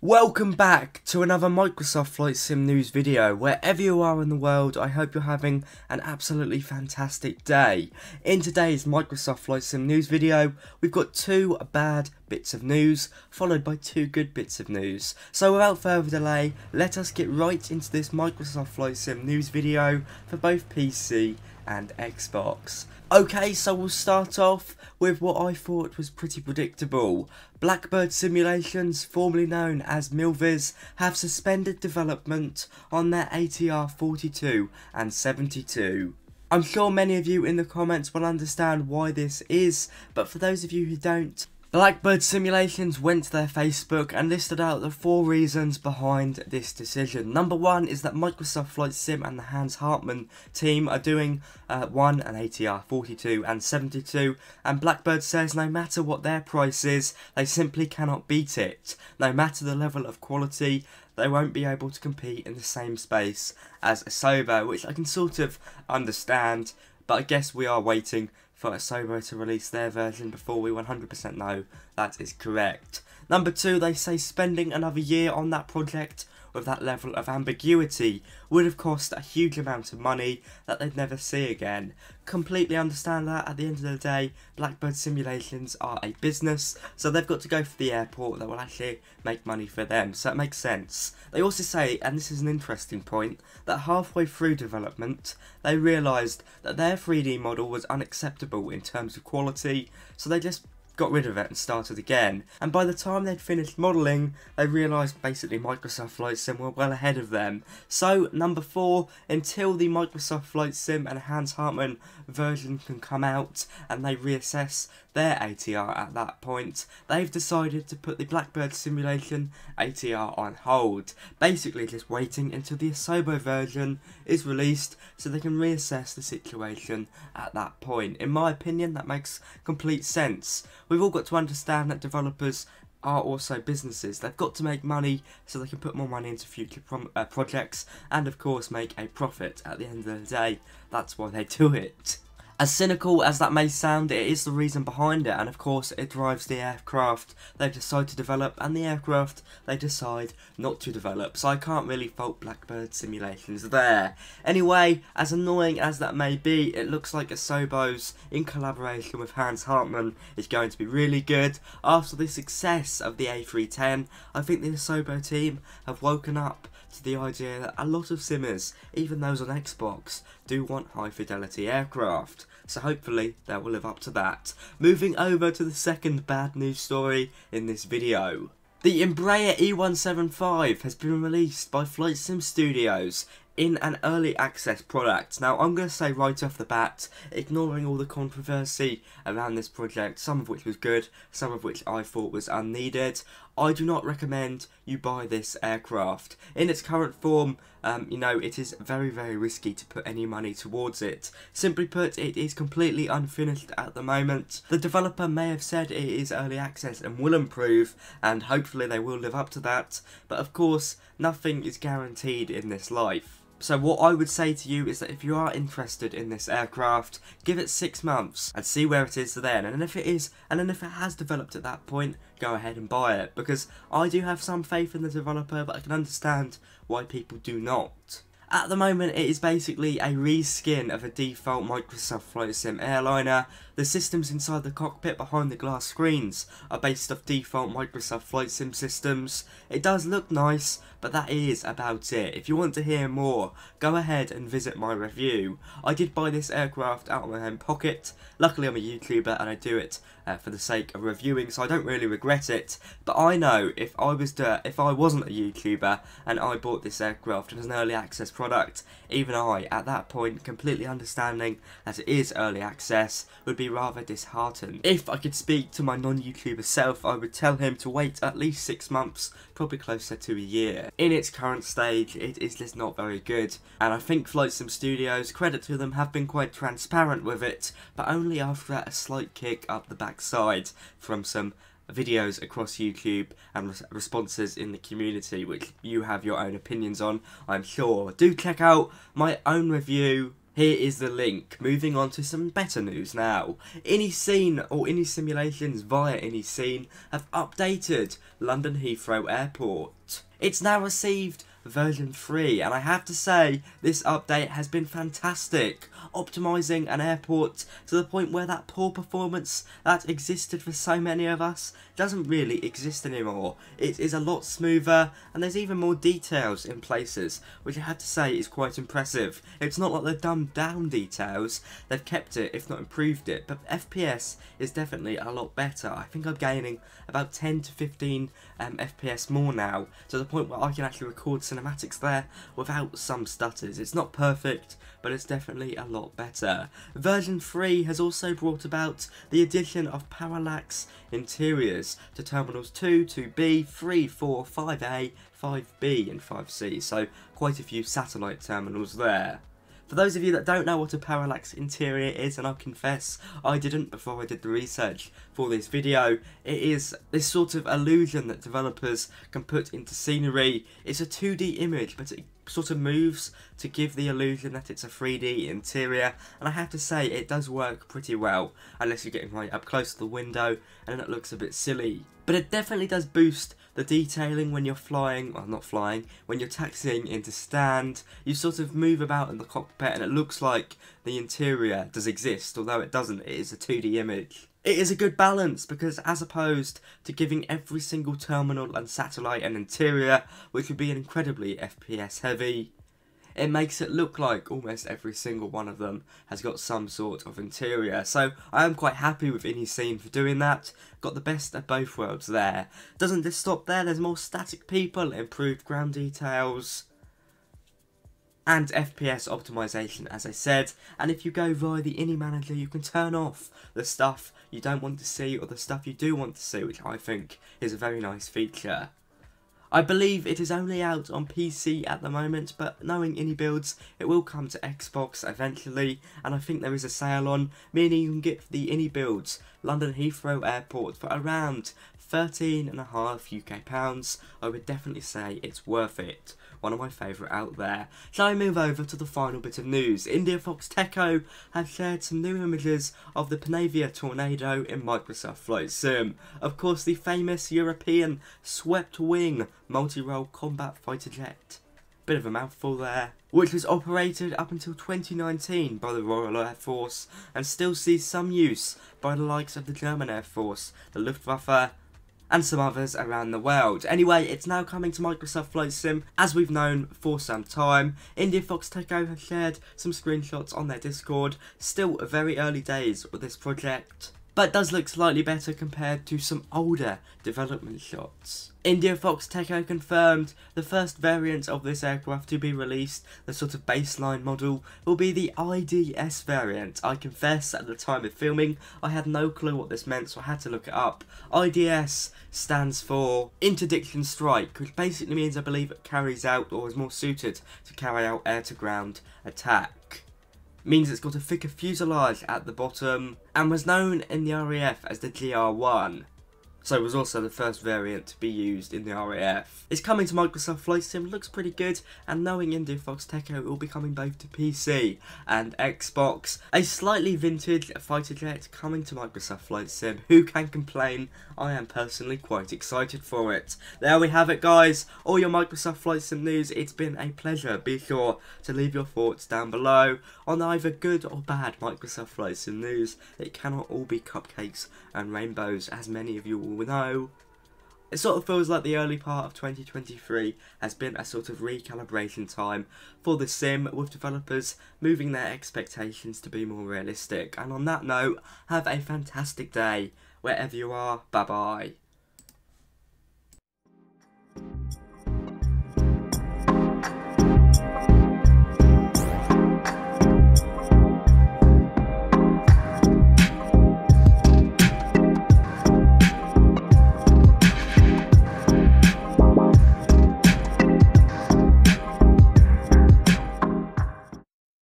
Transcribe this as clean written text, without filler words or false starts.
Welcome back to another Microsoft Flight Sim news video. Wherever you are in the world, I hope you're having an absolutely fantastic day. In today's Microsoft Flight Sim news video, we've got two bad bits of news, followed by two good bits of news. So without further delay, let us get right into this Microsoft Flight Sim news video for both PC and Xbox. Okay, so we'll start off with what I thought was pretty predictable. Blackbird Simulations, formerly known as Milviz, have suspended development on their ATR 42 and 72. I'm sure many of you in the comments will understand why this is, but for those of you who don't, Blackbird Simulations went to their Facebook and listed out the 4 reasons behind this decision. Number 1 is that Microsoft Flight Sim and the Hans Hartmann team are doing an ATR 42 and 72, and Blackbird says no matter what their price is, they simply cannot beat it. No matter the level of quality, they won't be able to compete in the same space as Asobo, which I can sort of understand, but I guess we are waiting for Asobo to release their version before we 100% know that is correct. Number 2, they say spending another year on that project with that level of ambiguity would have cost a huge amount of money that they'd never see again. Completely understand that. At the end of the day, Blackbird Simulations are a business, so they've got to go for the airport that will actually make money for them, so it makes sense. They also say, and this is an interesting point, that halfway through development they realised that their 3D model was unacceptable in terms of quality, so they just got rid of it and started again, and by the time they'd finished modelling, they realised basically Microsoft Flight Sim were well ahead of them. So number 4, until the Microsoft Flight Sim and Hans Hartmann version can come out and they reassess their ATR at that point, they've decided to put the Blackbird Simulation ATR on hold, basically just waiting until the Asobo version is released so they can reassess the situation at that point. In my opinion, that makes complete sense. We've all got to understand that developers are also businesses. They've got to make money so they can put more money into future projects and of course make a profit at the end of the day. That's why they do it. As cynical as that may sound, it is the reason behind it, and of course it drives the aircraft they decide to develop and the aircraft they decide not to develop, so I can't really fault Blackbird Simulations there. Anyway, as annoying as that may be, it looks like Asobo's, in collaboration with Hans Hartmann, is going to be really good. After the success of the A310, I think the Asobo team have woken up to the idea that a lot of simmers, even those on Xbox, do want high fidelity aircraft, so hopefully they will live up to that. Moving over to the second bad news story in this video. The Embraer E175 has been released by Flight Sim Studios in an early access product. Now I'm going to say right off the bat, ignoring all the controversy around this project, some of which was good, some of which I thought was unneeded, I do not recommend you buy this aircraft. In its current form, it is very, very risky to put any money towards it. Simply put, it is completely unfinished at the moment. The developer may have said it is early access and will improve, and hopefully they will live up to that, but of course, nothing is guaranteed in this life. So what I would say to you is that if you are interested in this aircraft, give it 6 months and see where it is then. And if it has developed at that point, go ahead and buy it. Because I do have some faith in the developer, but I can understand why people do not. At the moment, it is basically a reskin of a default Microsoft Flight Sim airliner. The systems inside the cockpit behind the glass screens are based off default Microsoft Flight Sim systems. It does look nice, but that is about it. If you want to hear more, go ahead and visit my review. I did buy this aircraft out of my own pocket. Luckily I'm a YouTuber and I do it for the sake of reviewing, so I don't really regret it. But I know if I wasn't a YouTuber and I bought this aircraft as an early access product, even I, at that point, completely understanding that it is early access, would be rather disheartened. If I could speak to my non-YouTuber self, I would tell him to wait at least 6 months, probably closer to a year. In its current stage, it is just not very good, and I think Flight Sim Studios, credit to them, have been quite transparent with it, but only after a slight kick up the backside from some videos across YouTube and responses in the community, which you have your own opinions on, I'm sure. Do check out my own review Here is the link. Moving on to some better news now. IniScene or IniSimulations via IniScene have updated London Heathrow Airport. It's now received version 3 and I have to say this update has been fantastic, optimising an airport to the point where that poor performance that existed for so many of us doesn't really exist anymore. It is a lot smoother and there's even more details in places, which I have to say is quite impressive. It's not like they've dumbed down details, they've kept it if not improved it, but FPS is definitely a lot better. I think I'm gaining about 10 to 15 FPS more now, to the point where I can actually record cinematics there without some stutters. It's not perfect, but it's definitely a lot better. Version 3 has also brought about the addition of parallax interiors to terminals 2, 2B, 3, 4, 5A, 5B and 5C, so quite a few satellite terminals there. For those of you that don't know what a parallax interior is, and I'll confess I didn't before I did the research for this video, it is this sort of illusion that developers can put into scenery. It's a 2D image, but it sort of moves to give the illusion that it's a 3D interior, and I have to say it does work pretty well, unless you're getting right up close to the window and then it looks a bit silly. But it definitely does boost the detailing when you're flying, well not flying, when you're taxiing into stand. You sort of move about in the cockpit and it looks like the interior does exist, although it doesn't, it is a 2D image. It is a good balance because as opposed to giving every single terminal and satellite an interior, which would be incredibly FPS heavy, it makes it look like almost every single one of them has got some sort of interior. So I am quite happy with IniScene for doing that. Got the best of both worlds there. Doesn't just stop there, there's more static people, improved ground details, and FPS optimization, as I said. And if you go via the Ini Manager, you can turn off the stuff you don't want to see or the stuff you do want to see, which I think is a very nice feature. I believe it is only out on PC at the moment, but knowing Ini builds, it will come to Xbox eventually, and I think there is a sale on, meaning you can get the Ini builds London Heathrow Airport for around £13.5 UK. I would definitely say it's worth it. One of my favourite out there. Shall I move over to the final bit of news? India Fox Techo have shared some new images of the Panavia Tornado in Microsoft Flight Sim. Of course, the famous European swept wing multi-role combat fighter jet. Bit of a mouthful there. Which was operated up until 2019 by the Royal Air Force and still sees some use by the likes of the German Air Force, the Luftwaffe, and some others around the world. Anyway, it's now coming to Microsoft Flight Sim, as we've known for some time. India Fox Techo have shared some screenshots on their Discord. Still very early days with this project, but does look slightly better compared to some older development shots. India Fox Techo confirmed the first variant of this aircraft to be released, the sort of baseline model, will be the IDS variant. I confess at the time of filming I had no clue what this meant, so I had to look it up. IDS stands for Interdiction Strike, which basically means I believe it carries out or is more suited to carry out air-to-ground attack. Means it's got a thicker fuselage at the bottom and was known in the RAF as the GR1. So it was also the first variant to be used in the RAF. It's coming to Microsoft Flight Sim, looks pretty good, and knowing India Fox Techo, it will be coming both to PC and Xbox. A slightly vintage fighter jet coming to Microsoft Flight Sim, who can complain? I am personally quite excited for it. There we have it guys, all your Microsoft Flight Sim news. It's been a pleasure. Be sure to leave your thoughts down below on either good or bad Microsoft Flight Sim news. It cannot all be cupcakes and rainbows, as many of you will know. It sort of feels like the early part of 2023 has been a sort of recalibration time for the sim, with developers moving their expectations to be more realistic. And on that note, have a fantastic day wherever you are. Bye bye.